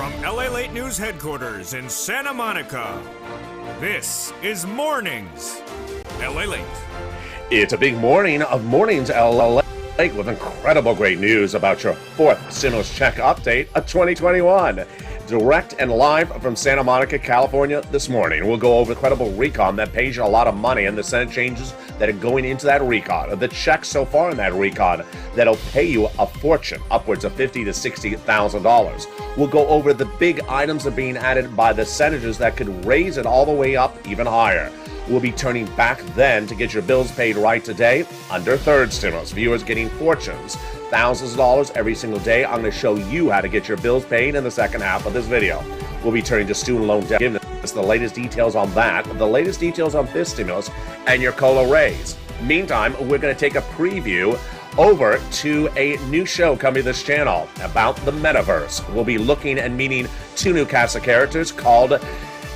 From LALATE News Headquarters in Santa Monica, this is Mornings LALATE. It's a big morning of Mornings LALATE with incredible great news about your fourth stimulus check update of 2021. Direct and live from Santa Monica, California this morning. We'll go over the credible recon that pays you a lot of money and the Senate changes that are going into that recon. The checks so far in that recon that'll pay you a fortune, upwards of $50,000 to $60,000. We'll go over the big items that are being added by the senators that could raise it all the way up even higher. We'll be turning back then to get your bills paid right today under third stimulus. Viewers getting fortunes, thousands of dollars every single day. I'm going to show you how to get your bills paid in the second half of this video. We'll be turning to student loan debt forgiveness, the latest details on that, the latest details on fifth stimulus, and your COLA raise. Meantime, we're going to take a preview over to a new show coming to this channel about the metaverse. We'll be looking and meeting two new cast of characters called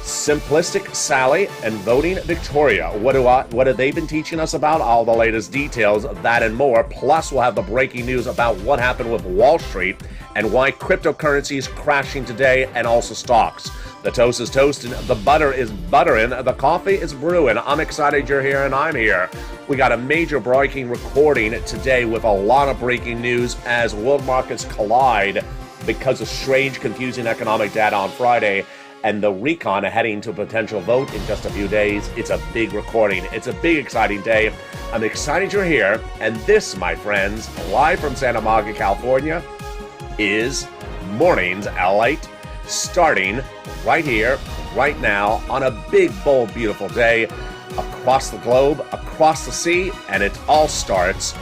Simplistic Sally and Voting Victoria. What have they been teaching us about? All the latest details of that and more. Plus, we'll have the breaking news about what happened with Wall Street and why cryptocurrency is crashing today, and also stocks. The toast is toasting, the butter is buttering, the coffee is brewing. I'm excited you're here and I'm here. We got a major breaking recording today with a lot of breaking news as world markets collide because of strange, confusing economic data on Friday. And the recon heading to a potential vote in just a few days. It's a big recording. It's a big, exciting day. I'm excited you're here. And this, my friends, live from Santa Monica, California, is Mornings LALATE, starting right here, right now, on a big, bold, beautiful day across the globe, across the sea, and it all starts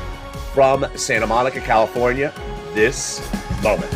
from Santa Monica, California, this moment.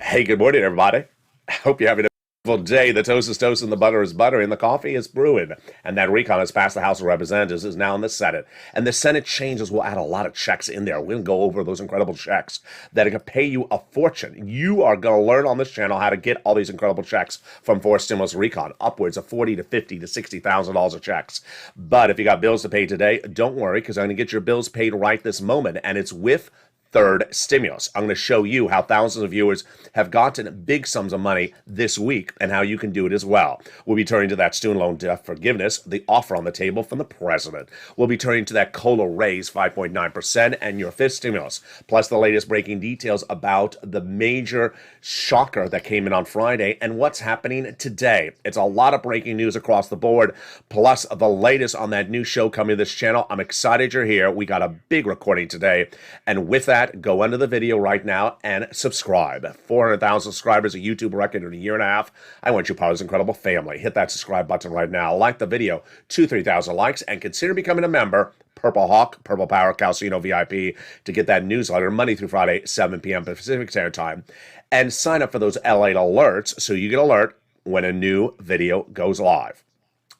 Hey, good morning, everybody. I hope you're having a beautiful day. The toast is toasting, the butter is buttering, the coffee is brewing. And that recon has passed the House of Representatives, is now in the Senate. And the Senate changes will add a lot of checks in there. We're going to go over those incredible checks that are going to pay you a fortune. You are going to learn on this channel how to get all these incredible checks from fourth stimulus recon, upwards of $40,000 to $50,000 to $60,000 of checks. But if you got bills to pay today, don't worry, because I'm going to get your bills paid right this moment. And it's with third stimulus. I'm going to show you how thousands of viewers have gotten big sums of money this week and how you can do it as well. We'll be turning to that student loan debt forgiveness, the offer on the table from the president. We'll be turning to that COLA raise, 5.9%, and your fifth stimulus, plus the latest breaking details about the major shocker that came in on Friday and what's happening today. It's a lot of breaking news across the board, plus the latest on that new show coming to this channel. I'm excited you're here. We got a big recording today, and with that, go under the video right now and subscribe. 400,000 subscribers, a YouTube record in a year and a half. I want you part of this incredible family. Hit that subscribe button right now. Like the video, 2,000-3,000 likes, and consider becoming a member. Purple Hawk, Purple Power, Calcino VIP, to get that newsletter Monday through Friday, 7 p.m. Pacific Standard Time. And sign up for those LALATE alerts so you get alert when a new video goes live.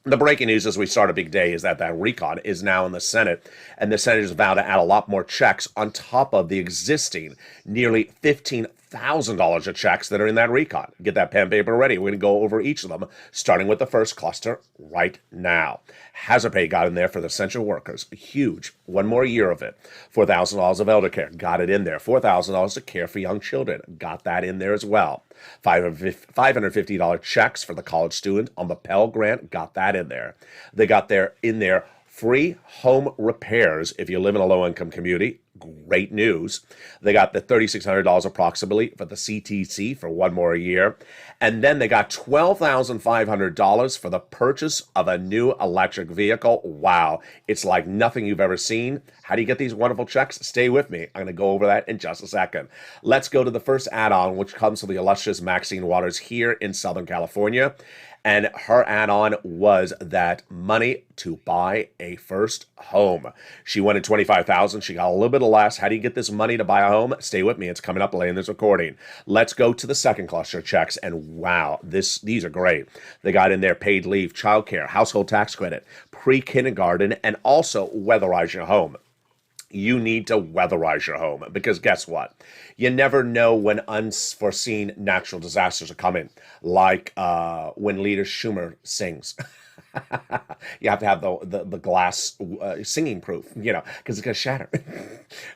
The breaking news as we start a big day is that recon is now in the Senate, and the senators vow to add a lot more checks on top of the existing nearly $15,000 of checks that are in that recon. Get that pen and paper ready. We're going to go over each of them, starting with the first cluster right now. Hazard pay got in there for the essential workers. Huge. One more year of it. $4,000 of elder care. Got it in there. $4,000 to care for young children. Got that in there as well. $550 checks for the college student on the Pell Grant. Got that in there. They got in there free home repairs if you live in a low-income community. Great news. They got the $3,600 approximately for the CTC for one more year. And then they got $12,500 for the purchase of a new electric vehicle. Wow. It's like nothing you've ever seen. How do you get these wonderful checks? Stay with me. I'm going to go over that in just a second. Let's go to the first add-on, which comes from the illustrious Maxine Waters here in Southern California. And her add-on was that money to buy a first home. She wanted $25,000. She got a little bit Nonetheless, how do you get this money to buy a home? Stay with me. It's coming up later in this recording. Let's go to the second cluster of checks. And wow, these are great. They got in there paid leave, childcare, household tax credit, pre-kindergarten, and also weatherize your home. You need to weatherize your home because guess what? You never know when unforeseen natural disasters are coming, like when Leader Schumer sings. You have to have the glass singing proof, because it's going to shatter.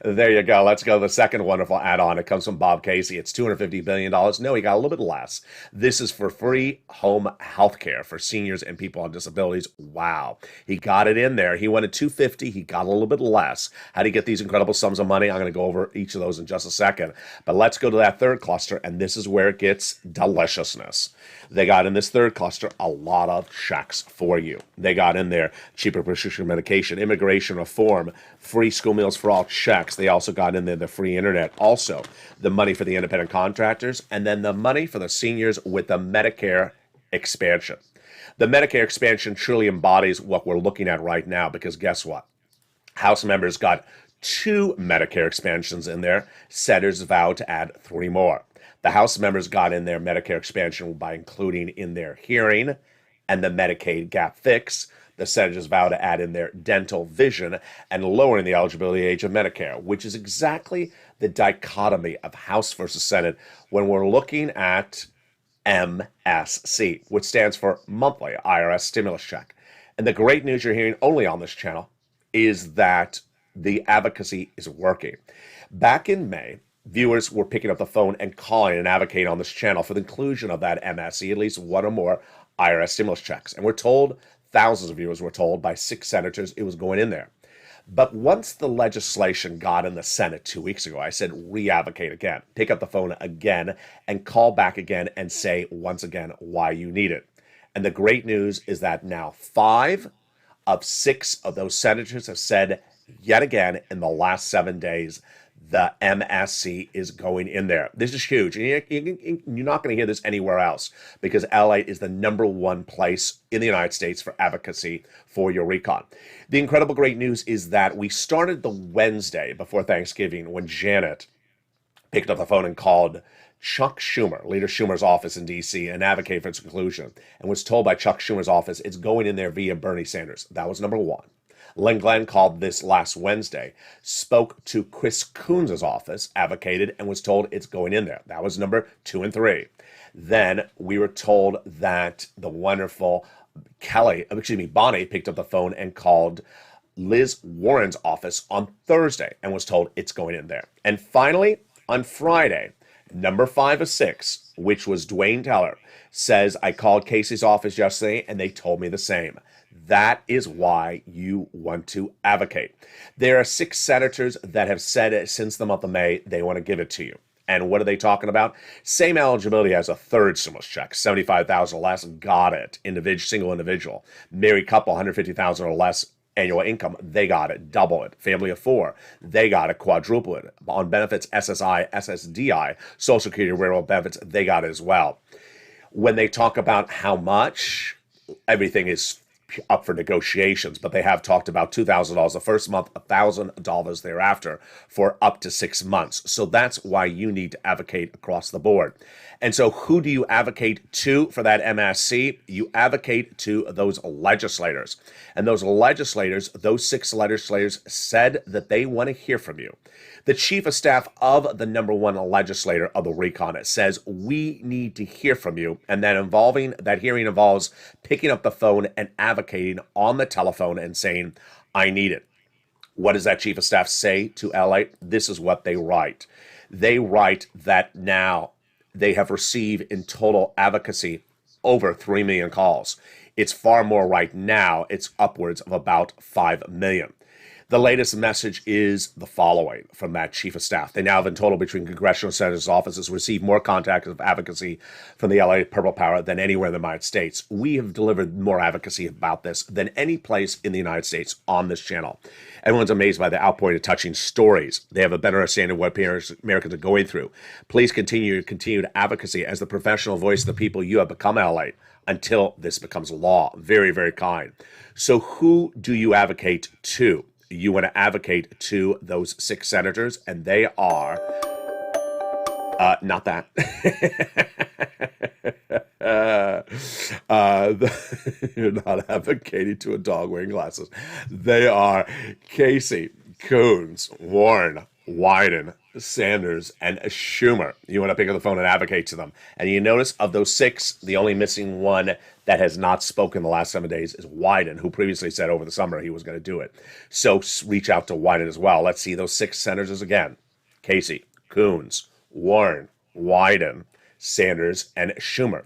There you go. Let's go to the second wonderful add-on. It comes from Bob Casey. It's $250 billion. No, he got a little bit less. This is for free home health care for seniors and people on disabilities. Wow. He got it in there. He wanted $250. He got a little bit less. How do you get these incredible sums of money? I'm going to go over each of those in just a second. But let's go to that third cluster, and this is where it gets deliciousness. They got in this third cluster a lot of checks for you. They got in there cheaper prescription medication, immigration reform, free school meals for all checks. They also got in there the free internet, also the money for the independent contractors, and then the money for the seniors with the Medicare expansion. The Medicare expansion truly embodies what we're looking at right now because guess what? House members got 2 Medicare expansions in there. Senators vowed to add 3 more. The House members got in their Medicare expansion by including in their hearing and the Medicaid gap fix. The senators vow to add in their dental vision and lowering the eligibility age of Medicare, which is exactly the dichotomy of House versus Senate when we're looking at MSC, which stands for Monthly IRS Stimulus Check. And the great news you're hearing only on this channel is that the advocacy is working. Back in May, viewers were picking up the phone and calling and advocating on this channel for the inclusion of that MSC, at least one or more IRS stimulus checks. And we're told, thousands of viewers were told by 6 senators it was going in there. But once the legislation got in the Senate 2 weeks ago, I said, re-advocate again, pick up the phone again and call back again and say once again why you need it. And the great news is that now 5 of 6 of those senators have said yet again in the last 7 days, the MSC is going in there. This is huge. And you're not going to hear this anywhere else because LALATE is the #1 place in the United States for advocacy for your recon. The incredible great news is that we started the Wednesday before Thanksgiving when Janet picked up the phone and called Chuck Schumer, Leader Schumer's office in D.C., and advocated for its inclusion, and was told by Chuck Schumer's office it's going in there via Bernie Sanders. That was #1. Len Glenn called this last Wednesday, spoke to Chris Coons' office, advocated, and was told it's going in there. That was number 2 and 3. Then we were told that the wonderful Bonnie picked up the phone and called Liz Warren's office on Thursday and was told it's going in there. And finally, on Friday, number 5 of 6, which was Dwayne Teller, says, I called Casey's office yesterday and they told me the same. That is why you want to advocate. There are 6 senators that have said it since the month of May they want to give it to you. And what are they talking about? Same eligibility as a third stimulus check, $75,000 or less, got it. Single individual. Married couple, $150,000 or less annual income, they got it. Double it. Family of 4, they got it. Quadruple it. On benefits, SSI, SSDI, Social Security, railroad benefits, they got it as well. When they talk about how much, everything is up for negotiations, but they have talked about $2,000 the first month, $1,000 thereafter for up to 6 months. So that's why you need to advocate across the board. And so who do you advocate to for that MSC? You advocate to those legislators. And those legislators, those 6 legislators said that they want to hear from you. The chief of staff of the #1 legislator of the recon says we need to hear from you, and that hearing involves picking up the phone and advocating on the telephone and saying, I need it. What does that chief of staff say to LA? This is what they write. They write that now they have received in total advocacy over 3 million calls. It's far more right now. It's upwards of about 5 million. The latest message is the following from that chief of staff. They now have in total between congressional senators' offices received more contacts of advocacy from the LA Purple Power than anywhere in the United States. We have delivered more advocacy about this than any place in the United States on this channel. Everyone's amazed by the outpouring of touching stories. They have a better understanding of what Americans are going through. Please continue to advocacy as the professional voice of the people you have become, LA, until this becomes law. Very, very kind. So who do you advocate to? you want to advocate to those 6 senators, and they are not that. You're not advocating to a dog wearing glasses. They are Casey, Coons, Warren, Wyden, Sanders, and Schumer. You want to pick up the phone and advocate to them. And you notice of those 6, the only missing one that has not spoken the last 7 days is Wyden, who previously said over the summer he was going to do it. So reach out to Wyden as well. Let's see those 6 senators again. Casey, Coons, Warren, Wyden, Sanders, and Schumer.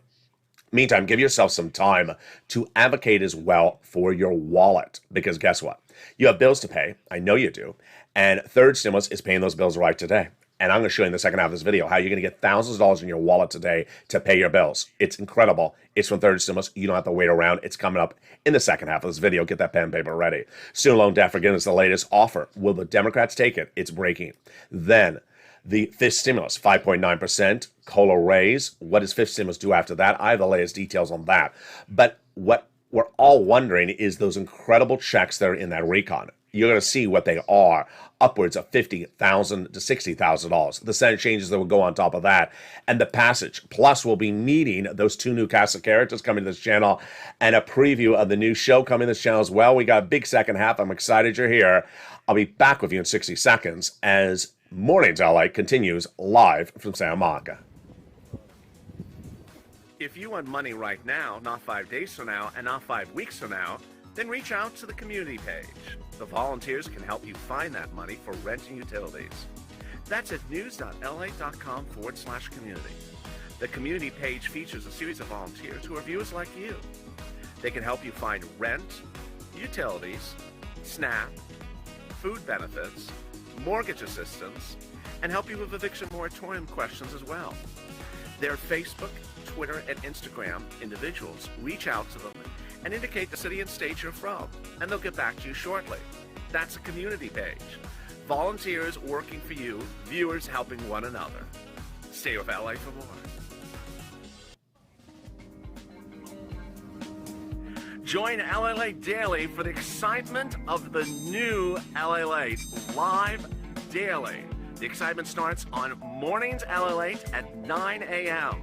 Meantime, give yourself some time to advocate as well for your wallet, because guess what? You have bills to pay. I know you do. And third stimulus is paying those bills right today. And I'm going to show you in the second half of this video how you're going to get thousands of dollars in your wallet today to pay your bills. It's incredible. It's from third stimulus. You don't have to wait around. It's coming up in the second half of this video. Get that pen and paper ready. Student loan debt forgiveness, the latest offer. Will the Democrats take it? It's breaking. Then the fifth stimulus, 5.9%, COLA raise. What does fifth stimulus do after that? I have the latest details on that. But what we're all wondering is those incredible checks that are in that recon. You're going to see what they are, upwards of $50,000 to $60,000. The Senate changes that will go on top of that, and the passage. Plus, we'll be meeting those 2 new cast of characters coming to this channel, and a preview of the new show coming to this channel as well. We got a big second half. I'm excited you're here. I'll be back with you in 60 seconds as Mornings LA continues live from Santa Monica. If you want money right now, not 5 days from now, and not 5 weeks from now, then reach out to the community page. The volunteers can help you find that money for rent and utilities. That's at news.la.com/community. The community page features a series of volunteers who are viewers like you. They can help you find rent, utilities, SNAP, food benefits, mortgage assistance, and help you with eviction moratorium questions as well. Their Facebook, Twitter, and Instagram individuals reach out to them and indicate the city and state you're from, and they'll get back to you shortly. That's a community page. Volunteers working for you, viewers helping one another. Stay with LA for more. Join LALATE Daily for the excitement of the new LALATE live daily. The excitement starts on Mornings LALATE at 9 a.m.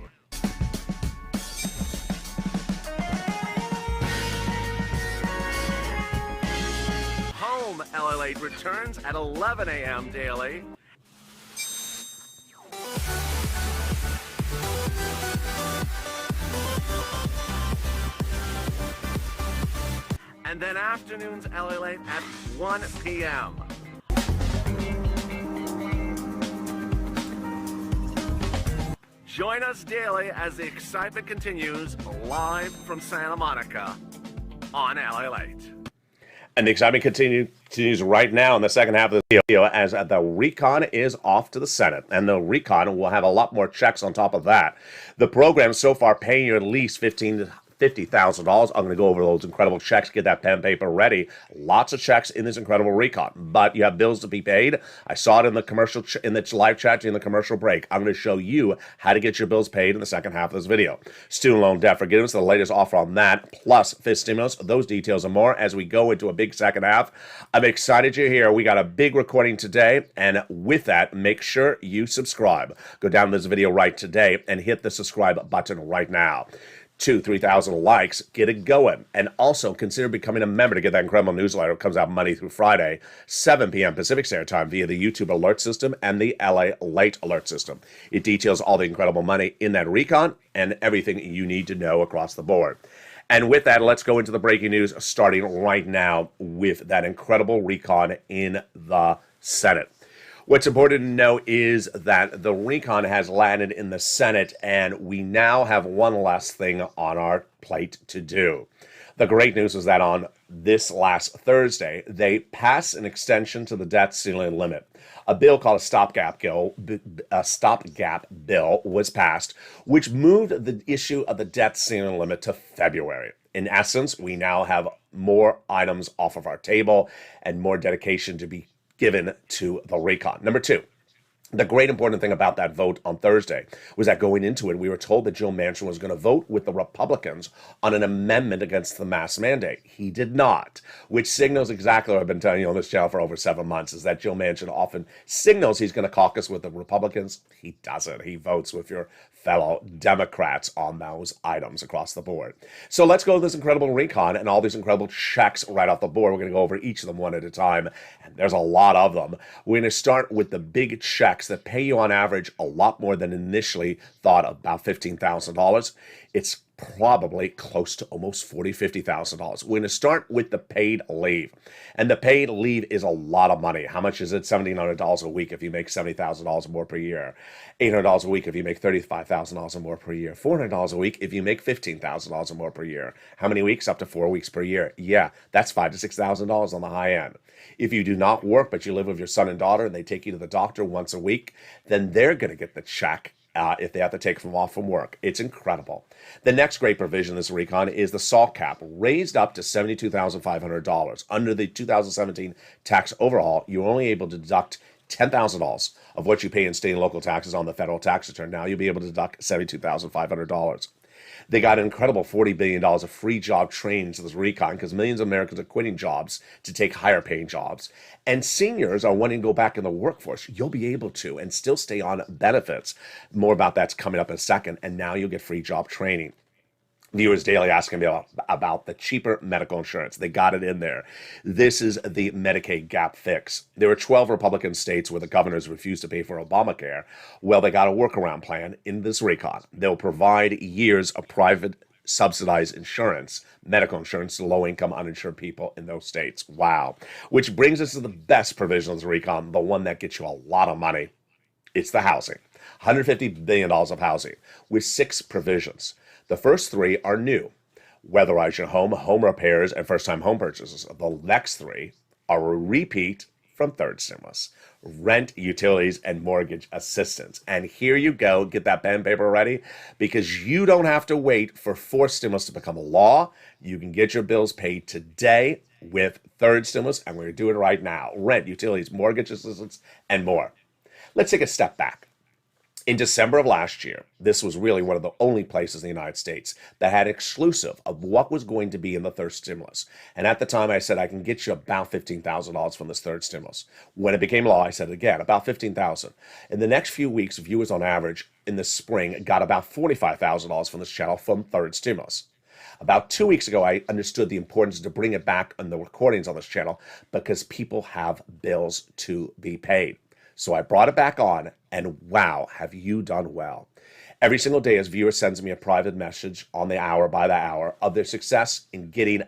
Home LALATE returns at 11 a.m. daily. And then afternoons LALATE at 1 p.m. Join us daily as the excitement continues live from Santa Monica on LALATE. And the excitement continues right now in the second half of the video as the recon is off to the Senate. And the recon will have a lot more checks on top of that. The program so far paying you at least $50,000. I'm going to go over those incredible checks, get that pen and paper ready. Lots of checks in this incredible recon, but you have bills to be paid. I saw it in the commercial, in the live chat in the commercial break. I'm going to show you how to get your bills paid in the second half of this video. Student loan debt forgiveness, the latest offer on that, plus fifth stimulus, those details and more as we go into a big second half. I'm excited you're here. We got a big recording today, and with that, make sure you subscribe. Go down to this video right today and hit the subscribe button right now. 3,000 likes, get it going. And also consider becoming a member to get that incredible newsletter. It comes out Monday through Friday, 7 p.m. Pacific Standard Time via the YouTube alert system and the LALATE alert system. It details all the incredible money in that recon and everything you need to know across the board. And with that, let's go into the breaking news starting right now with that incredible recon in the Senate. What's important to know is that the recon has landed in the Senate, and we now have one last thing on our plate to do. The great news is that on this last Thursday, they passed an extension to the debt ceiling limit. A bill called a stopgap bill was passed, which moved the issue of the debt ceiling limit to February. In essence, we now have more items off of our table and more dedication to be given to the recon. Number two, The great important thing about that vote on Thursday was that going into it, we were told that Joe Manchin was going to vote with the Republicans on an amendment against the mask mandate. He did not, which signals exactly what I've been telling you on this channel for over 7 months, is that Joe Manchin often signals he's going to caucus with the Republicans. He doesn't. He votes with your fellow Democrats on those items across the board. So let's go to this incredible recon and all these incredible checks right off the board. We're going to go over each of them one at a time, and there's a lot of them. We're going to start with the big checks that pay you on average a lot more than initially thought, about $15,000. It's probably close to almost $40,000, $50,000. We're going to start with the paid leave. And the paid leave is a lot of money. How much is it? $1,700 a week if you make $70,000 more per year. $800 a week if you make $35,000 more per year. $400 a week if you make $15,000 more per year. How many weeks? Up to 4 weeks per year. Yeah, that's $5,000 to $6,000 on the high end. If you do not work, but you live with your son and daughter and they take you to the doctor once a week, then they're going to get the check if they have to take them off from work. It's incredible. The next great provision in this recon is the SALT cap, raised up to $72,500. Under the 2017 tax overhaul, you're only able to deduct $10,000 of what you pay in state and local taxes on the federal tax return. Now you'll be able to deduct $72,500. They got an incredible $40 billion of free job training to this recon because millions of Americans are quitting jobs to take higher paying jobs. And seniors are wanting to go back in the workforce. You'll be able to and still stay on benefits. More about that's coming up in a second. And now you'll get free job training. Viewers daily asking me about the cheaper medical insurance. They got it in there. This is the Medicaid gap fix. There were 12 Republican states where the governors refused to pay for Obamacare. Well, they got a workaround plan in this recon. They'll provide years of private subsidized insurance, medical insurance to low-income uninsured people in those states. Wow. Which brings us to the best provision of this recon, the one that gets you a lot of money. It's the housing. $150 billion of housing with 6 provisions. The first 3 are new. Weatherize your home, home repairs, and first-time home purchases. The next 3 are a repeat from third stimulus. Rent, utilities, and mortgage assistance. And here you go. Get that pen and paper ready because you don't have to wait for fourth stimulus to become a law. You can get your bills paid today with third stimulus, and we're doing it right now. Rent, utilities, mortgage assistance, and more. Let's take a step back. In December of last year, this was really one of the only places in the United States that had exclusive of what was going to be in the third stimulus. And at the time, I said, I can get you about $15,000 from this third stimulus. When it became law, I said again, about $15,000. In the next few weeks, viewers on average in the spring got about $45,000 from this channel from third stimulus. About 2 weeks ago, I understood the importance to bring it back on the recordings on this channel because people have bills to be paid. So I brought it back on, and wow, have you done well. Every single day, as viewer sends me a private message on the hour by the hour of their success in getting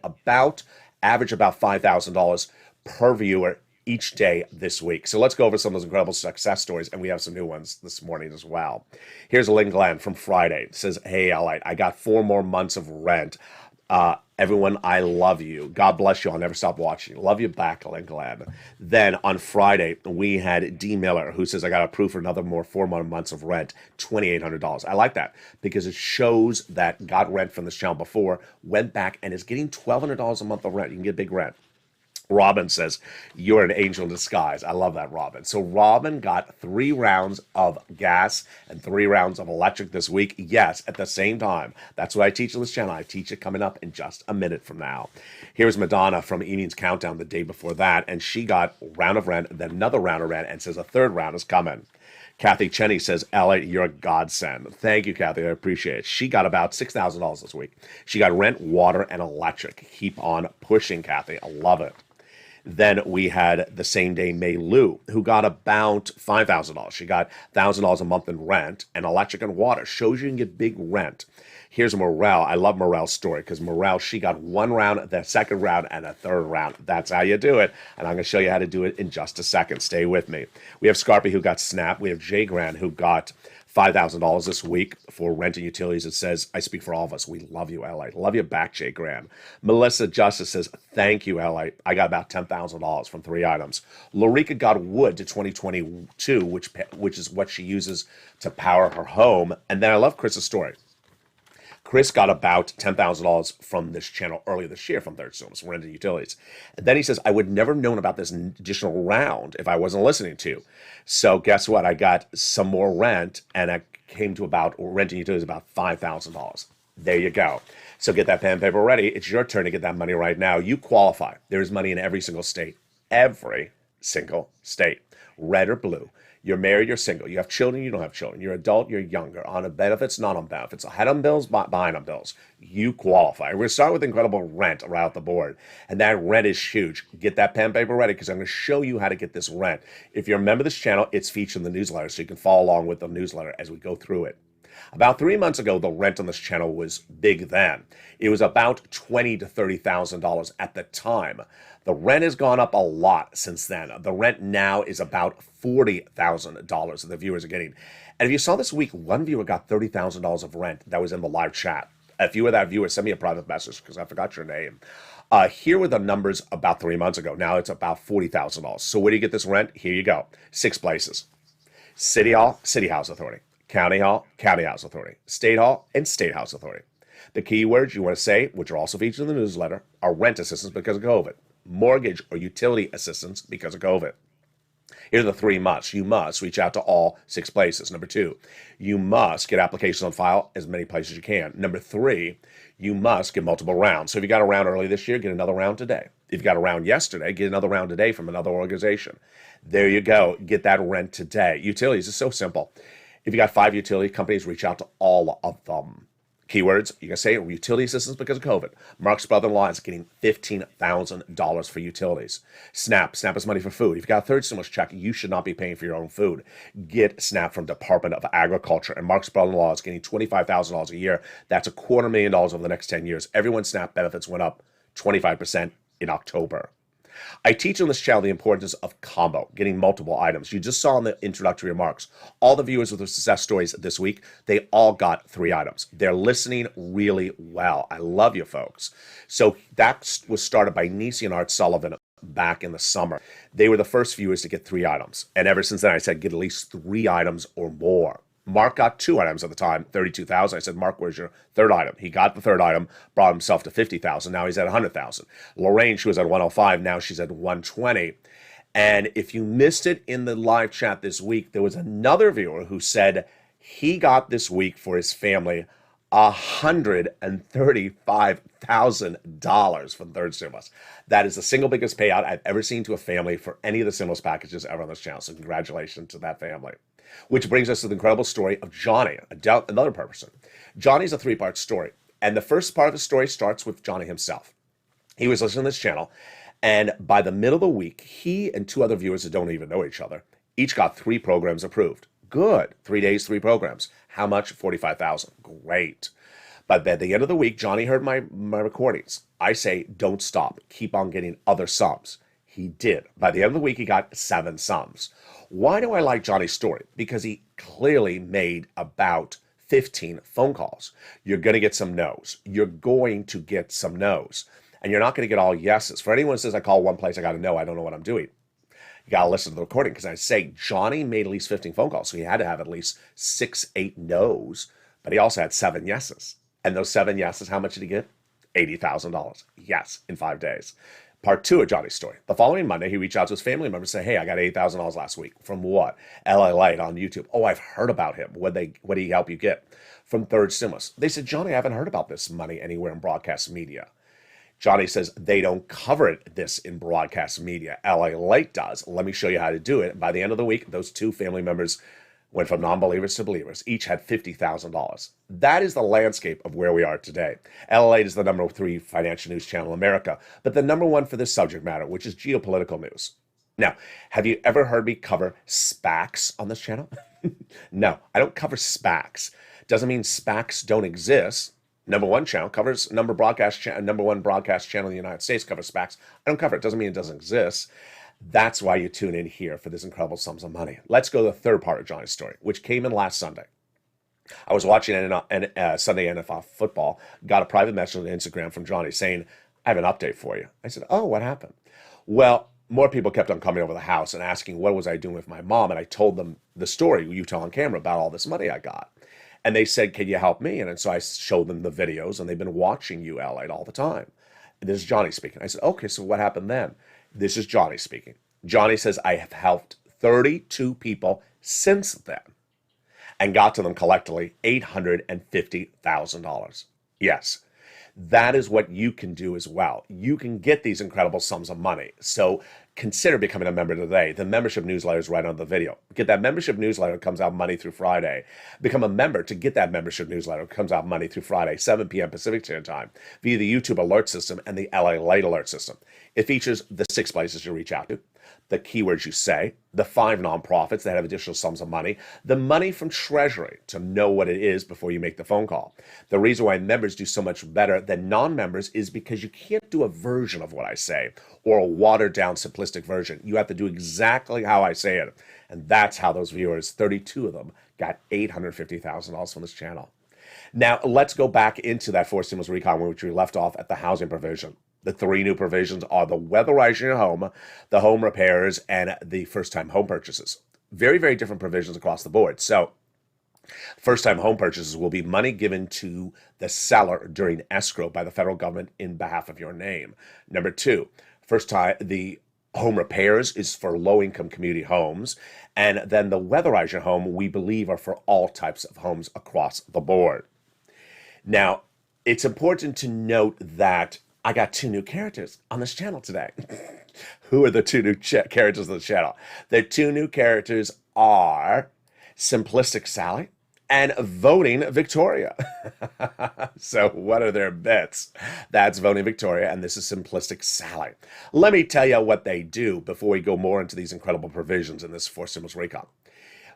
average about $5,000 per viewer each day this week. So let's go over some of those incredible success stories, and we have some new ones this morning as well. Here's Lynn Glenn from Friday. It says, hey, LALATE, I got 4 more months of rent. Everyone, I love you. God bless you. I'll never stop watching. Love you back, Lynn Glenn. Then on Friday, we had D. Miller, who says, I got approved for another 4 more months of rent, $2,800. I like that because it shows that got rent from this channel before, went back, and is getting $1,200 a month of rent. You can get big rent. Robin says, you're an angel in disguise. I love that, Robin. So Robin got 3 rounds of gas and 3 rounds of electric this week. Yes, at the same time. That's what I teach on this channel. I teach it coming up in just a minute from now. Here's Madonna from Evening's Countdown the day before that, and she got a round of rent, then another round of rent, and says a 3rd round is coming. Kathy Cheney says, LALATE, you're a godsend. Thank you, Kathy. I appreciate it. She got about $6,000 this week. She got rent, water, and electric. Keep on pushing, Kathy. I love it. Then we had the same day May Lou, who got about $5,000. She got $1,000 a month in rent and electric and water. Shows you can get big rent. Here's Morel. I love Morel's story because Morel, she got 1 round, the 2nd round, and a 3rd round. That's how you do it. And I'm going to show you how to do it in just a second. Stay with me. We have Scarpy who got SNAP. We have Jay Grant who got $5,000 this week for rent and utilities. It says, I speak for all of us. We love you, LALATE. Love you back, Jay Graham. Melissa Justice says, thank you, LALATE. I got about $10,000 from 3 items. Lorica got wood to 2022, which is what she uses to power her home. And then I love Chris's story. Chris got about $10,000 from this channel earlier this year from Third Streams, rent and utilities. And then he says, I would never have known about this additional round if I wasn't listening to you. So guess what? I got some more rent, and I came to about rent and utilities about $5,000. There you go. So get that pen and paper ready. It's your turn to get that money right now. You qualify. There's money in every single state. Every single state. Red or blue. You're married, you're single, you have children, you don't have children, you're adult, you're younger, on benefits, not on benefits, ahead on bills, behind on bills. You qualify. We're going to start with incredible rent right out the board. And that rent is huge. Get that pen and paper ready because I'm going to show you how to get this rent. If you're a member of this channel, it's featured in the newsletter, so you can follow along with the newsletter as we go through it. About 3 months ago, the rent on this channel was big then. It was about $20,000 to $30,000 at the time. The rent has gone up a lot since then. The rent now is about $40,000 that the viewers are getting. And if you saw this week, one viewer got $30,000 of rent that was in the live chat. If you were that viewer, send me a private message because I forgot your name. Here were the numbers about 3 months ago. Now it's about $40,000. So where do you get this rent? Here you go. 6 places. City Hall, City House Authority. County Hall, County House Authority. State Hall, and State House Authority. The keywords you want to say, which are also featured in the newsletter, are rent assistance because of COVID, mortgage or utility assistance because of COVID. Here are the 3 musts. You must reach out to all 6 places. Number 2, you must get applications on file as many places as you can. Number 3, you must get multiple rounds. So if you got a round early this year, get another round today. If you got a round yesterday, get another round today from another organization. There you go. Get that rent today. Utilities is so simple. If you got 5 utility companies, reach out to all of them. Keywords, you can say utility assistance because of COVID. Mark's brother-in-law is getting $15,000 for utilities. SNAP is money for food. If you got a third stimulus check, you should not be paying for your own food. Get SNAP from Department of Agriculture. And Mark's brother-in-law is getting $25,000 a year. That's $250,000 over the next 10 years. Everyone's SNAP benefits went up 25% in October. I teach on this channel the importance of combo, getting multiple items. You just saw in the introductory remarks, all the viewers with their success stories this week, they all got 3 items. They're listening really well. I love you folks. So that was started by Nisi and Art Sullivan back in the summer. They were the first viewers to get 3 items. And ever since then, I said, get at least 3 items or more. Mark got 2 items at the time, $32,000. I said, Mark, where's your 3rd item? He got the 3rd item, brought himself to $50,000. Now he's at $100,000. Lorraine, she was at $105,000. Now she's at $120,000. And if you missed it in the live chat this week, there was another viewer who said he got this week for his family $135,000 from third stimulus. That is the single biggest payout I've ever seen to a family for any of the stimulus packages ever on this channel. So congratulations to that family. Which brings us to the incredible story of Johnny, another person. Johnny's a 3-part story. And the first part of the story starts with Johnny himself. He was listening to this channel, and by the middle of the week, he and 2 other viewers that don't even know each other each got 3 programs approved. Good. 3 days, 3 programs. How much? $45,000. Great. But by the end of the week, Johnny heard my recordings. I say, don't stop. Keep on getting other sums. He did. By the end of the week, he got 7 sums. Why do I like Johnny's story? Because he clearly made about 15 phone calls. You're going to get some no's. You're going to get some no's. And you're not going to get all yeses. For anyone who says, I call one place, I got to know, I don't know what I'm doing. You got to listen to the recording because I say Johnny made at least 15 phone calls. So he had to have at least 6, 8 no's. But he also had 7 yeses. And those 7 yeses, how much did he get? $80,000. Yes, in 5 days. Part 2 of Johnny's story. The following Monday, he reached out to his family members and said, hey, I got $8,000 last week. From what? LALATE on YouTube. Oh, I've heard about him. What did he help you get? From third stimulus. They said, Johnny, I haven't heard about this money anywhere in broadcast media. Johnny says, they don't cover this in broadcast media. LALATE does. Let me show you how to do it. By the end of the week, those 2 family members went from non-believers to believers. Each had $50,000. That is the landscape of where we are today. LALATE is the number 3 financial news channel in America, but the number 1 for this subject matter, which is geopolitical news. Now, have you ever heard me cover SPACs on this channel? No, I don't cover SPACs. Doesn't mean SPACs don't exist. Number 1 channel covers number 1 broadcast channel in the United States covers SPACs. I don't cover it. Doesn't mean it doesn't exist. That's why you tune in here for this incredible sums of money. Let's go to the 3rd part of Johnny's story, which came in last Sunday. I was watching Sunday NFL football, got a private message on Instagram from Johnny saying, I have an update for you. I said, oh, what happened? Well, more people kept on coming over the house and asking what was I doing with my mom, and I told them the story you tell on camera about all this money I got. And they said, can you help me? And so I showed them the videos, and they've been watching you, LALATE, all the time. And this is Johnny speaking. I said, okay, so what happened then? This is Johnny speaking. Johnny says, I have helped 32 people since then and got to them collectively $850,000. Yes, that is what you can do as well. You can get these incredible sums of money. So consider becoming a member today. The membership newsletter is right under the video. Get that membership newsletter. It comes out Monday through Friday. Become a member to get that membership newsletter. It comes out Monday through Friday, 7 p.m. Pacific Standard Time, via the YouTube alert system and the LALATE alert system. It features the 6 places you reach out to, the keywords you say, the 5 nonprofits that have additional sums of money, the money from Treasury to know what it is before you make the phone call. The reason why members do so much better than non-members is because you can't do a version of what I say or a watered down simplistic version. You have to do exactly how I say it. And that's how those viewers, 32 of them, got $850,000 from this channel. Now, let's go back into that 4 stimulus recon, which we left off at the housing provision. The 3 new provisions are the weatherizing your home, the home repairs, and the first-time home purchases. Very, very different provisions across the board. So, first-time home purchases will be money given to the seller during escrow by the federal government in behalf of your name. Number 2, the home repairs is for low-income community homes. And then the weatherize your home, we believe, are for all types of homes across the board. Now, it's important to note that I got 2 new characters on this channel today. Who are the 2 new characters on the channel? The 2 new characters are Simplistic Sally and Voting Victoria. So what are their bets? That's Voting Victoria, and this is Simplistic Sally. Let me tell you what they do before we go more into these incredible provisions in this 4 stimulus recon.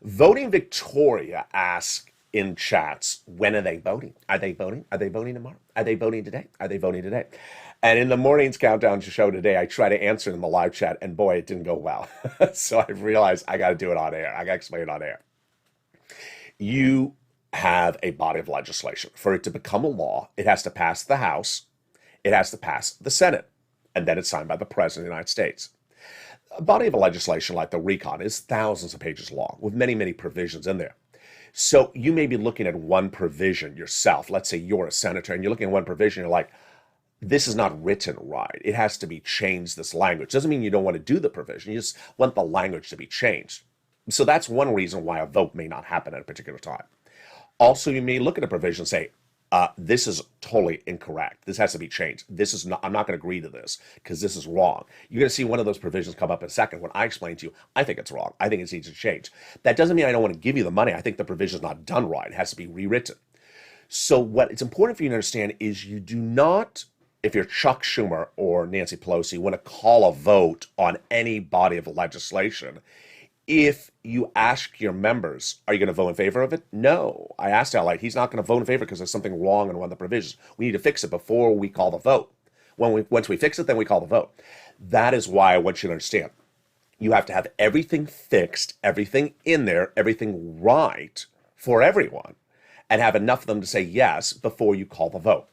Voting Victoria asks in chats, when are they voting? Are they voting? Are they voting tomorrow? Are they voting today? Are they voting today? And in the morning's countdown show today, I try to answer in the live chat, and boy, it didn't go well. So I realized I got to do it on air. I got to explain it on air. You have a body of legislation. For it to become a law, it has to pass the House, it has to pass the Senate, and then it's signed by the President of the United States. A body of legislation like the recon is thousands of pages long with many, many provisions in there. So you may be looking at one provision yourself. Let's say you're a senator and you're looking at one provision, you're like, this is not written right. It has to be changed, this language. Doesn't mean you don't want to do the provision. You just want the language to be changed. So that's one reason why a vote may not happen at a particular time. Also, you may look at a provision and say, this is totally incorrect. This has to be changed. This is not, I'm not going to agree to this because this is wrong. You're going to see one of those provisions come up in a second when I explain to you, I think it's wrong. I think it needs to change. That doesn't mean I don't want to give you the money. I think the provision is not done right. It has to be rewritten. So what it's important for you to understand is you do not, if you're Chuck Schumer or Nancy Pelosi, want to call a vote on any body of legislation. If you ask your members, are you going to vote in favor of it? No. I asked LALATE, he's not going to vote in favor because there's something wrong in one of the provisions. We need to fix it before we call the vote. Once we fix it, then we call the vote. That is why I want you to understand. You have to have everything fixed, everything in there, everything right for everyone, and have enough of them to say yes before you call the vote.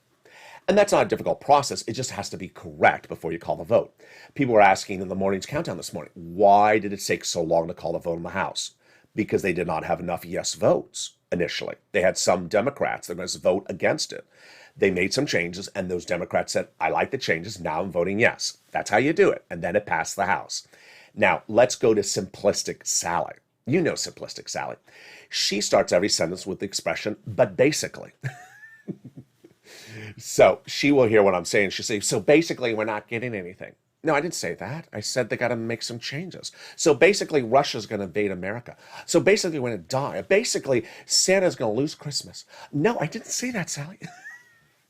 And that's not a difficult process. It just has to be correct before you call the vote. People were asking in the morning's countdown this morning, why did it take so long to call the vote in the House? Because they did not have enough yes votes initially. They had some Democrats that were going to vote against it. They made some changes, and those Democrats said, I like the changes, now I'm voting yes. That's how you do it. And then it passed the House. Now, let's go to Simplistic Sally. You know Simplistic Sally. She starts every sentence with the expression, but basically. So she will hear what I'm saying. She'll say, so basically we're not getting anything. No, I didn't say that. I said they got to make some changes. So basically Russia's going to invade America. So basically we're going to die. Basically Santa's going to lose Christmas. No, I didn't say that, Sally.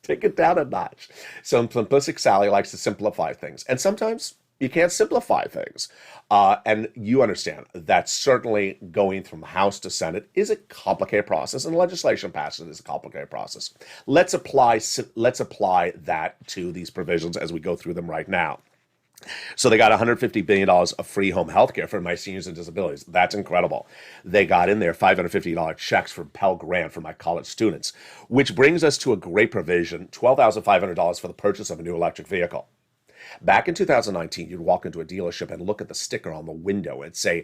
Take it down a notch. So Simplistic Sally likes to simplify things. And sometimes you can't simplify things. And you understand that certainly going from House to Senate is a complicated process, and legislation passing is a complicated process. Let's apply that to these provisions as we go through them right now. So they got $150 billion of free home health care for my seniors and disabilities. That's incredible. They got in there $550 checks for Pell Grant for my college students, which brings us to a great provision, $12,500 for the purchase of a new electric vehicle. Back in 2019, you'd walk into a dealership and look at the sticker on the window and say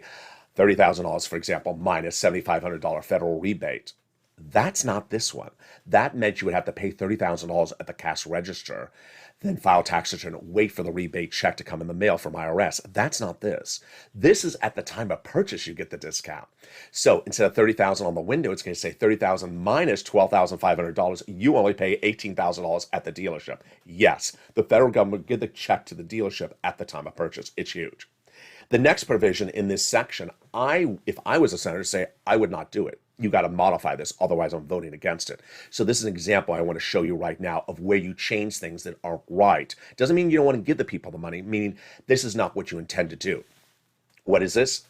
$30,000, for example, minus $7,500 federal rebate. That's not this one. That meant you would have to pay $30,000 at the cash register, then file tax return, wait for the rebate check to come in the mail from IRS. That's not this. This is at the time of purchase you get the discount. So instead of $30,000 on the window, it's going to say $30,000 minus $12,500. You only pay $18,000 at the dealership. Yes, the federal government will give the check to the dealership at the time of purchase. It's huge. The next provision in this section, if I was a senator, say I would not do it. You got to modify this, otherwise I'm voting against it. So this is an example I want to show you right now of where you change things that aren't right. Doesn't mean you don't want to give the people the money, meaning this is not what you intend to do. What is this?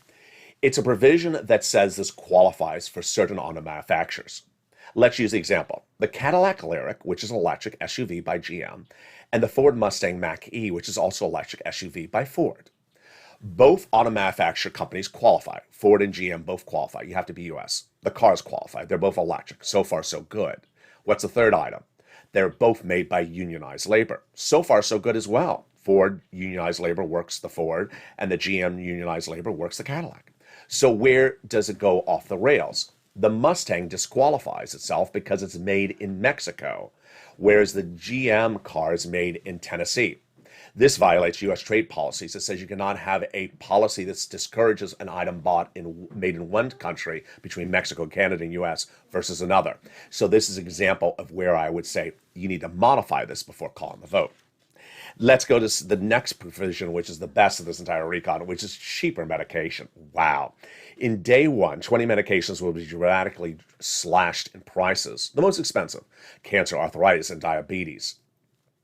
It's a provision that says this qualifies for certain auto manufacturers. Let's use the example. The Cadillac Lyriq, which is an electric SUV by GM, and the Ford Mustang Mach-E, which is also electric SUV by Ford. Both auto manufacturer companies qualify. Ford and GM both qualify. You have to be US. The cars qualify. They're both electric. So far, so good. What's the third item? They're both made by unionized labor. So far, so good as well. Ford unionized labor works the Ford, and the GM unionized labor works the Cadillac. So where does it go off the rails? The Mustang disqualifies itself because it's made in Mexico, whereas the GM car is made in Tennessee. This violates U.S. trade policies. It says you cannot have a policy that discourages an item made in one country between Mexico, Canada, and U.S. versus another. So this is an example of where I would say you need to modify this before calling the vote. Let's go to the next provision, which is the best of this entire recon, which is cheaper medication. Wow. In day one, 20 medications will be dramatically slashed in prices. The most expensive, cancer, arthritis, and diabetes.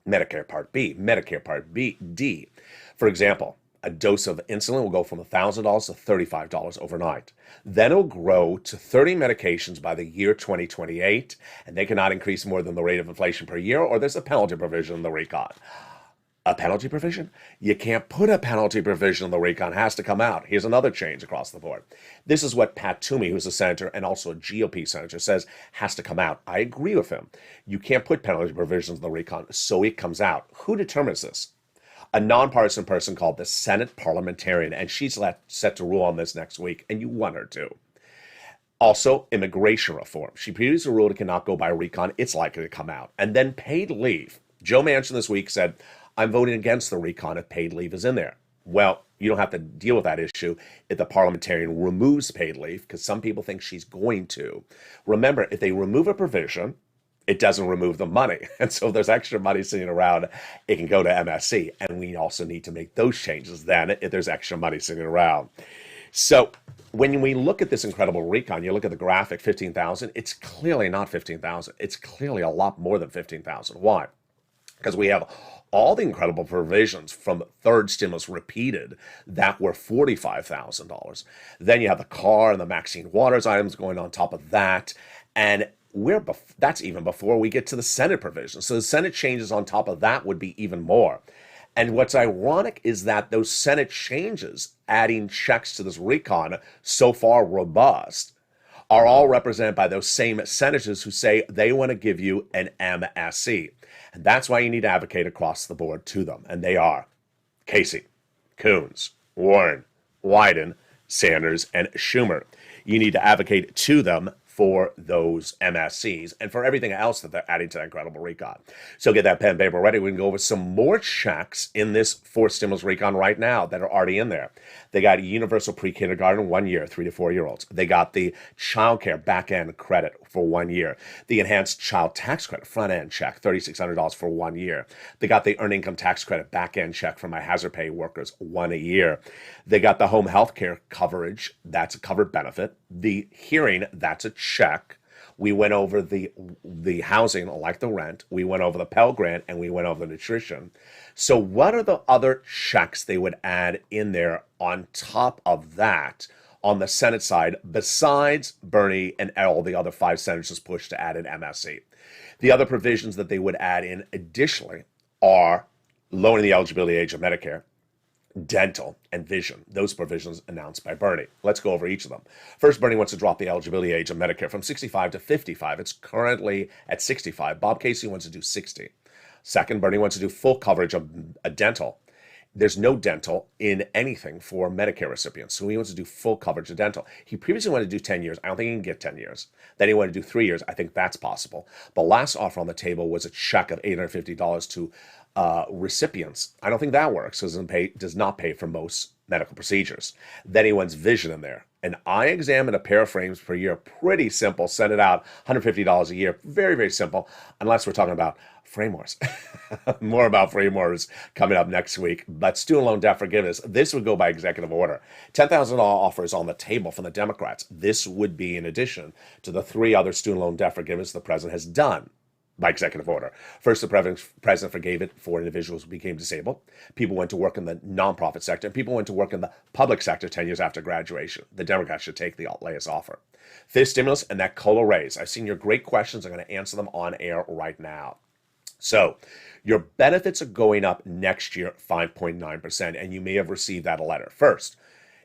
Medicare Part B, Medicare Part D. For example, a dose of insulin will go from $1,000 to $35 overnight. Then it'll grow to 30 medications by the year 2028, and they cannot increase more than the rate of inflation per year, or there's a penalty provision in the recon. A penalty provision? You can't put a penalty provision in the recon. It has to come out. Here's another change across the board. This is what Pat Toomey, who's a senator and also a GOP senator, says has to come out. I agree with him. You can't put penalty provisions in the recon, so it comes out. Who determines this? A nonpartisan person called the Senate parliamentarian, and she's set to rule on this next week, and you want her to. Also, immigration reform. She previously ruled it cannot go by recon. It's likely to come out. And then paid leave. Joe Manchin this week said, I'm voting against the recon if paid leave is in there. Well, you don't have to deal with that issue if the parliamentarian removes paid leave, because some people think she's going to. Remember, if they remove a provision, it doesn't remove the money. And so if there's extra money sitting around, it can go to MSC. And we also need to make those changes then if there's extra money sitting around. So when we look at this incredible recon, you look at the graphic, 15,000, it's clearly not 15,000. It's clearly a lot more than 15,000. Why? Because we have all the incredible provisions from third stimulus repeated that were $45,000. Then you have the car and the Maxine Waters items going on top of that. And that's even before we get to the Senate provisions. So the Senate changes on top of that would be even more. And what's ironic is that those Senate changes, adding checks to this recon, so far robust, are all represented by those same senators who say they want to give you an MSC. And that's why you need to advocate across the board to them. And they are Casey, Coons, Warren, Wyden, Sanders, and Schumer. You need to advocate to them for those MSCs and for everything else that they're adding to that incredible recon. So get that pen and paper ready. We can go over some more checks in this fourth stimulus recon right now that are already in there. They got universal pre-kindergarten 1 year, 3 to 4 year olds. They got the child care back-end credit for 1 year. The enhanced child tax credit front-end check, $3,600 for 1 year. They got the earned income tax credit back-end check for my hazard pay workers, 1 a year. They got the home health care coverage. That's a covered benefit. The hearing, that's a check. We went over the housing, like the rent. We went over the Pell Grant, and we went over the nutrition. So what are the other checks they would add in there on top of that on the Senate side, besides Bernie and all the other 5 senators pushed to add an MSC? The other provisions that they would add in additionally are lowering the eligibility age of Medicare, dental, and vision. Those provisions announced by Bernie. Let's go over each of them. First, Bernie wants to drop the eligibility age of Medicare from 65 to 55. It's currently at 65. Bob Casey wants to do 60. Second, Bernie wants to do full coverage of a dental There's no dental in anything for Medicare recipients. So he wants to do full coverage of dental. He previously wanted to do 10 years. I don't think he can get 10 years. Then he wanted to do 3 years. I think that's possible. The last offer on the table was a check of $850 to recipients. I don't think that works because it does not pay for most medical procedures. Then he wants vision in there. And I examined a pair of frames per year. Pretty simple. Send it out. $150 a year. Very, very simple. Unless we're talking about frame wars. More about frame wars coming up next week. But student loan debt forgiveness, this would go by executive order. $10,000 offers on the table from the Democrats. This would be in addition to the 3 other student loan debt forgiveness the president has done by executive order. First, the president forgave it for individuals who became disabled. People went to work in the nonprofit sector. And people went to work in the public sector 10 years after graduation. The Democrats should take the latest offer. Fifth stimulus and that COLA raise. I've seen your great questions. I'm going to answer them on air right now. So your benefits are going up next year 5.9%, and you may have received that letter. First,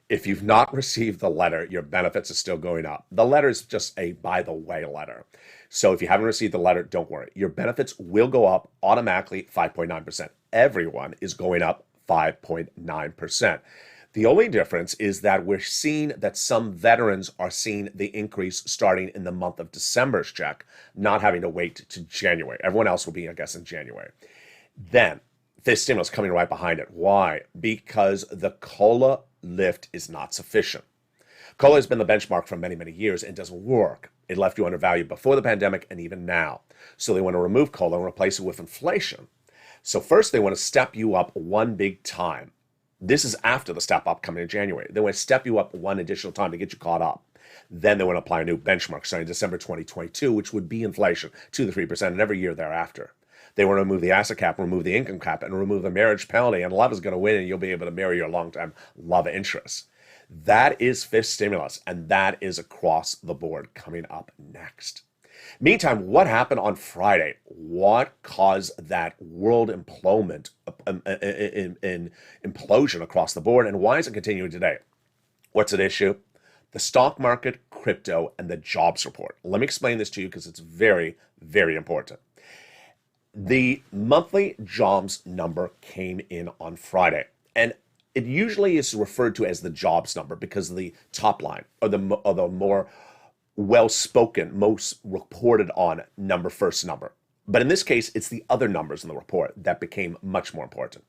if you've not received the letter, your benefits are still going up. The letter is just a by the way letter. So if you haven't received the letter, don't worry. Your benefits will go up automatically 5.9%. Everyone is going up 5.9%. The only difference is that we're seeing that some veterans are seeing the increase starting in the month of December's check, not having to wait to January. Everyone else will be, I guess, in January. Then this stimulus coming right behind it. Why? Because the COLA lift is not sufficient. COLA has been the benchmark for many, many years and doesn't work. It left you undervalued before the pandemic and even now. So they want to remove COLA and replace it with inflation. So first they want to step you up one big time. This is after the step up coming in January. They want to step you up one additional time to get you caught up. Then they want to apply a new benchmark starting December 2022, which would be inflation, 2 to 3%, and every year thereafter. They want to remove the asset cap, remove the income cap, and remove the marriage penalty, and love is going to win, and you'll be able to marry your longtime love interest. That is fifth stimulus, and that is across the board coming up next. Meantime, what happened on Friday? What caused that world implosion across the board, and why is it continuing today? What's at issue? The stock market, crypto, and the jobs report. Let me explain this to you because it's very, very important. The monthly jobs number came in on Friday, and it usually is referred to as the jobs number because of the top line or the more well-spoken, most reported on number, first number. But in this case, it's the other numbers in the report that became much more important.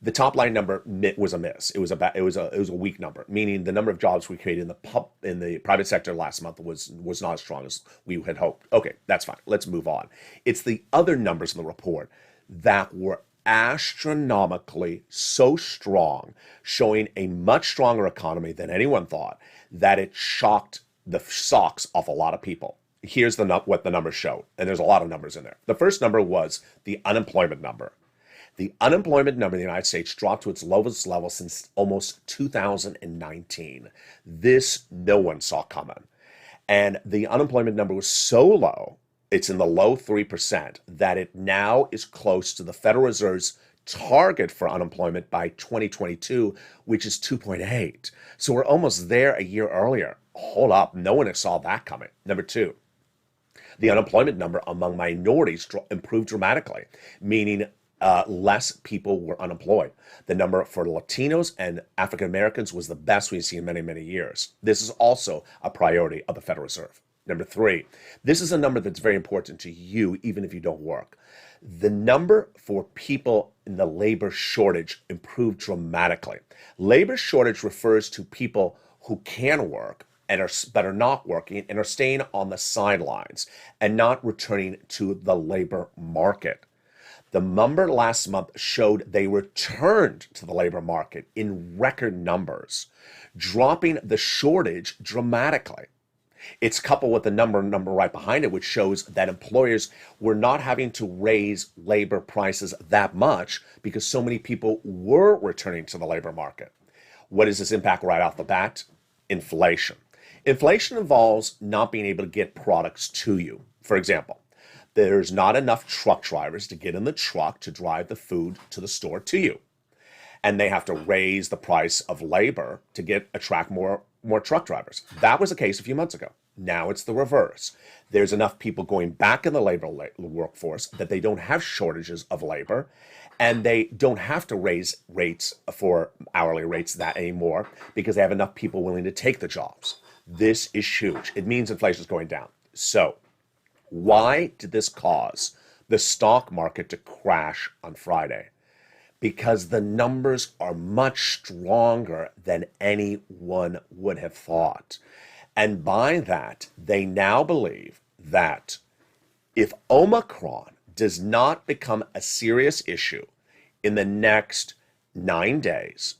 The top line number was a miss. It was a weak number, meaning the number of jobs we created in the private sector last month was not as strong as we had hoped. Okay, that's fine. Let's move on. It's the other numbers in the report that were astronomically so strong, showing a much stronger economy than anyone thought, that it shocked the socks off a lot of people. Here's what the numbers show, and there's a lot of numbers in there. The first number was the unemployment number. The unemployment number in the United States dropped to its lowest level since almost 2019. This no one saw coming. And the unemployment number was so low, it's in the low 3%, that it now is close to the Federal Reserve's target for unemployment by 2022, which is 2.8. So we're almost there a year earlier. Hold up, no one saw that coming. Number two, the unemployment number among minorities improved dramatically, meaning less people were unemployed. The number for Latinos and African Americans was the best we've seen in many, many years. This is also a priority of the Federal Reserve. Number three, this is a number that's very important to you, even if you don't work. The number for people in the labor shortage improved dramatically. Labor shortage refers to people who can work but are not working and are staying on the sidelines and not returning to the labor market. The number last month showed they returned to the labor market in record numbers, dropping the shortage dramatically. It's coupled with the number right behind it, which shows that employers were not having to raise labor prices that much because so many people were returning to the labor market. What is this impact right off the bat? Inflation. Inflation involves not being able to get products to you. For example, there's not enough truck drivers to get in the truck to drive the food to the store to you. And they have to raise the price of labor to attract more truck drivers. That was the case a few months ago. Now it's the reverse. There's enough people going back in the labor workforce that they don't have shortages of labor, and they don't have to raise rates for hourly rates that anymore because they have enough people willing to take the jobs. This is huge. It means inflation is going down. So why did this cause the stock market to crash on Friday? Because the numbers are much stronger than anyone would have thought. And by that, they now believe that if Omicron does not become a serious issue in the next 9 days,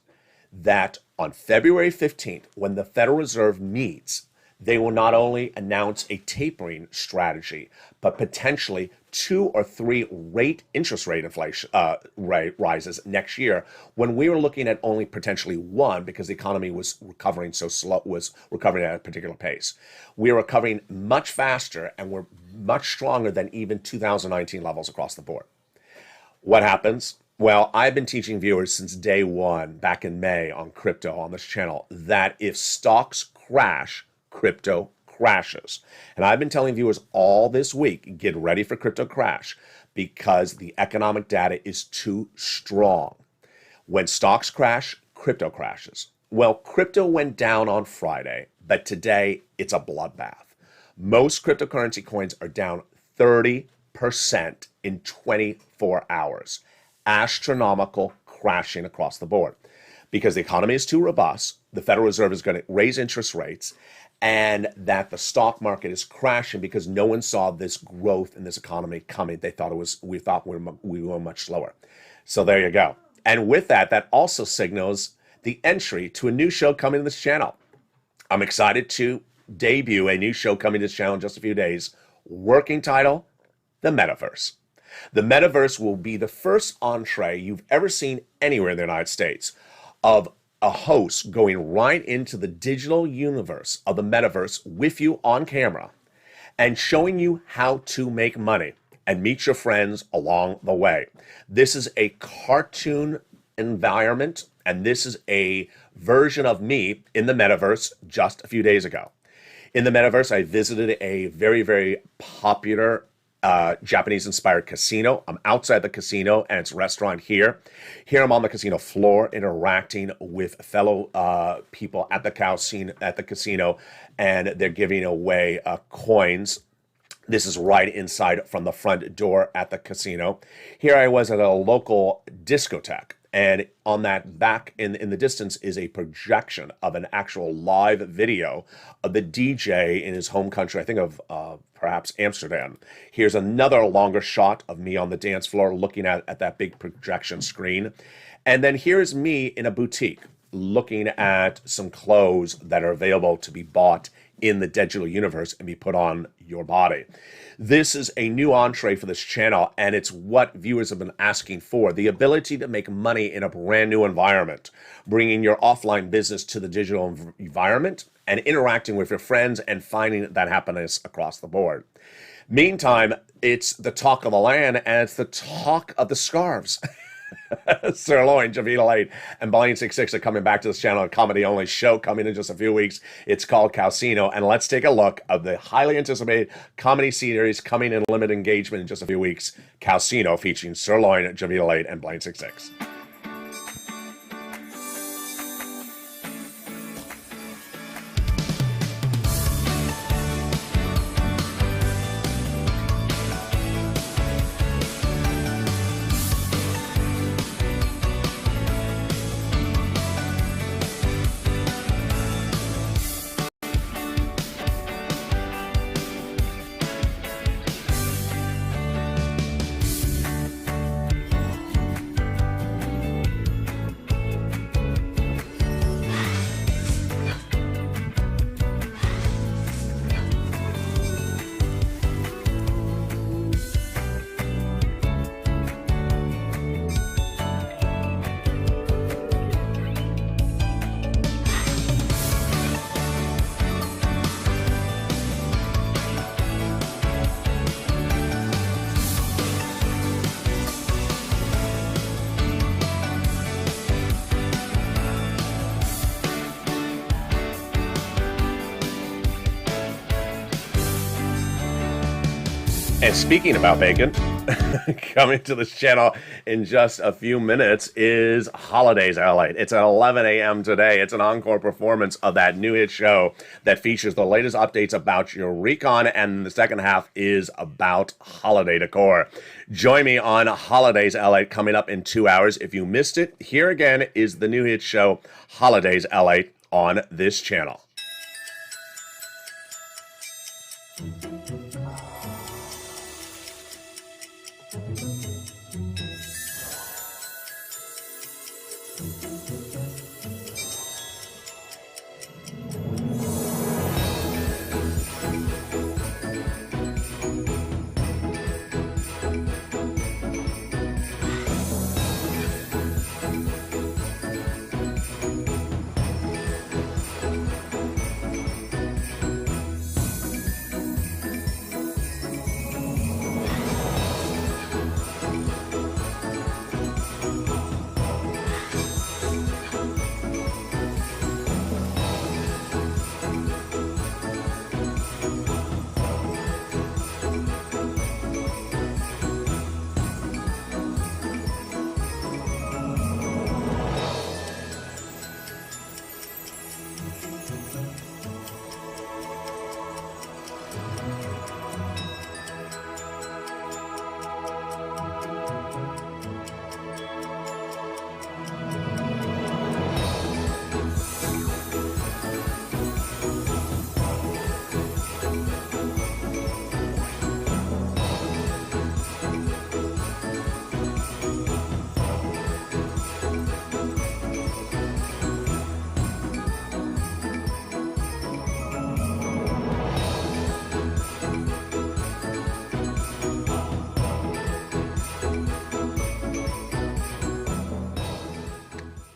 that on February 15th, when the Federal Reserve meets, they will not only announce a tapering strategy, but potentially 2 or 3 interest rate inflation rises next year, when we were looking at only potentially 1 because the economy was recovering so slow, was recovering at a particular pace. We are recovering much faster, and we're much stronger than even 2019 levels across the board. What happens? Well, I've been teaching viewers since day one, back in May, on crypto on this channel, that if stocks crash, crypto crashes. And I've been telling viewers all this week, get ready for crypto crash, because the economic data is too strong. When stocks crash, crypto crashes. Well, crypto went down on Friday, but today it's a bloodbath. Most cryptocurrency coins are down 30% in 24 hours. Astronomical crashing across the board. Because the economy is too robust, the Federal Reserve is going to raise interest rates, and that the stock market is crashing because no one saw this growth in this economy coming. We thought we were much slower. So there you go. And with that, that also signals the entry to a new show coming to this channel. I'm excited to debut a new show coming to this channel in just a few days. Working title, The Metaverse. The Metaverse will be the first entree you've ever seen anywhere in the United States of a host going right into the digital universe of the metaverse with you on camera and showing you how to make money and meet your friends along the way. This is a cartoon environment, and this is a version of me in the metaverse just a few days ago. In the metaverse, I visited a very, very popular Japanese-inspired casino. I'm outside the casino and its restaurant here. Here I'm on the casino floor interacting with fellow people at the casino, and they're giving away coins. This is right inside from the front door at the casino. Here I was at a local discotheque, and on that back in the distance is a projection of an actual live video of the DJ in his home country, I think of perhaps Amsterdam. Here's another longer shot of me on the dance floor looking at that big projection screen. And then here's me in a boutique looking at some clothes that are available to be bought in the digital universe and be put on your body. This is a new entree for this channel, and it's what viewers have been asking for, the ability to make money in a brand new environment, bringing your offline business to the digital environment and interacting with your friends and finding that happiness across the board. Meantime, it's the talk of the land, and it's the talk of the scarves. Sirloin, Javita Late, and Blaine 66 are coming back to this channel, a comedy-only show coming in just a few weeks. It's called Calcino, and let's take a look of the highly anticipated comedy series coming in limited engagement in just a few weeks, Calcino, featuring Sirloin, Javita Late, and Blaine 66. And speaking about bacon, coming to this channel in just a few minutes is Holidays LALATE. It's at 11 a.m. today. It's an encore performance of that new hit show that features the latest updates about your recon, and the second half is about holiday decor. Join me on Holidays LALATE coming up in 2 hours. If you missed it, here again is the new hit show Holidays LALATE on this channel.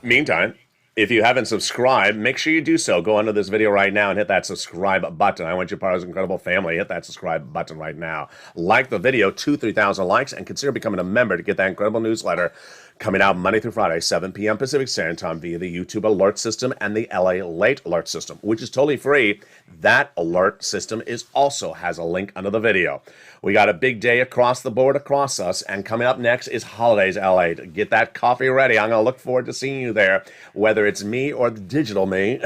Meantime, if you haven't subscribed, make sure you do so. Go under this video right now and hit that subscribe button. I want you part of this incredible family. Hit that subscribe button right now. Like the video, 3,000 likes, and consider becoming a member to get that incredible newsletter coming out Monday through Friday, 7 p.m. Pacific Standard Time via the YouTube alert system and the LALATE alert system, which is totally free. That alert system also has a link under the video. We got a big day across the board across us, and coming up next is Holidays LALATE. Get that coffee ready. I'm going to look forward to seeing you there, whether it's me or the digital me.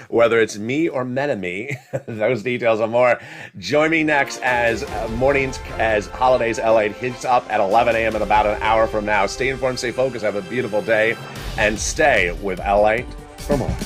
Whether it's me or meta-me, those details and more. Join me next as Holidays LALATE hits up at 11 a.m. in about an hour from now. Stay informed, stay focused, have a beautiful day, and stay with LALATE for more.